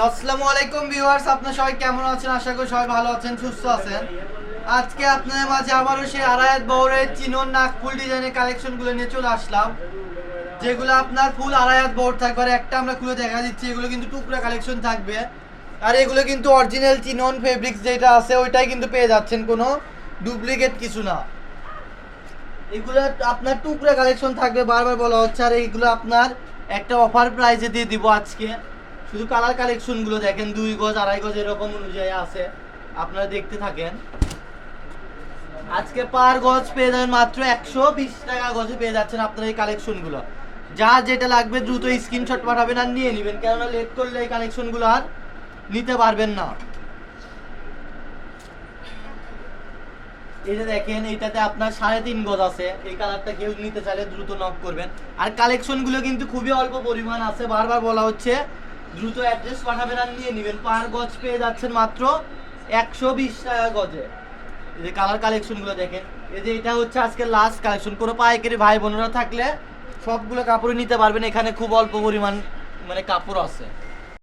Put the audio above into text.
আসসালামু আলাইকুম ভিউয়ার্স, আপনারা সবাই কেমন আছেন? আশা করি সবাই ভালো আছেন, সুস্থ আছেন। আজকে আপনাদের মাঝে আবারও সেই আড়ায়াত বহরের চিনন নাকফুল ডিজাইনের কালেকশনগুলো নিয়ে চলে আসলাম, যেগুলো আপনার ফুল আড়ায়াত বহর থাকবে। আর একটা আমরা খুলে দেখা দিচ্ছি, এগুলো কিন্তু টুকরা কালেকশন থাকবে। আর এগুলো কিন্তু অরিজিনাল চিনন ফেব্রিক্স যেটা আছে ওইটাই কিন্তু পেয়ে যাচ্ছেন, কোনো ডুপ্লিকেট কিছু না। এগুলো আপনার টুকরা কালেকশন থাকবে, বারবার বলা হচ্ছে। আর এইগুলো আপনার একটা অফার প্রাইসে দিয়ে দিব আজকে। শুধু কালার কালেকশনগুলো দেখেন, 2 গজ 2.5 গজ এরকম অনুযায়ী আছে, আপনারা দেখতে থাকেন। আজকে পার গজ পেয়ে যাবেন মাত্র 120 টাকা গজে পেয়ে যাচ্ছেন আপনারা এই কালেকশনগুলো। যার যেটা লাগবে দ্রুত স্ক্রিনশট পাঠাবেন আর নিয়ে নেবেন, কেননা লেট করলে এই কালেকশনগুলো আর নিতে পারবেন না। এই যে দেখেন, এইটাতে আপনার 3.5 গজ আছে। এই কালারটা কেউ নিতে চাইলে দ্রুত নক করবেন। আর কালেকশনগুলো কিন্তু খুবই অল্প পরিমাণ আছে, বারবার বলা হচ্ছে, দ্রুত অ্যাড্রেস পাঠাবেন আর নিয়ে নেবেন। পার গজ পেয়ে যাচ্ছেন মাত্র 120 টাকা গজে। এই যে কালার কালেকশনগুলো দেখেন, এই যে এটা হচ্ছে আজকে লাস্ট কালেকশন। কোনো পাইকারি ভাই বোনেরা থাকলে সবগুলো কাপড় নিতে পারবেন, এখানে খুব অল্প পরিমাণ কাপড় আছে।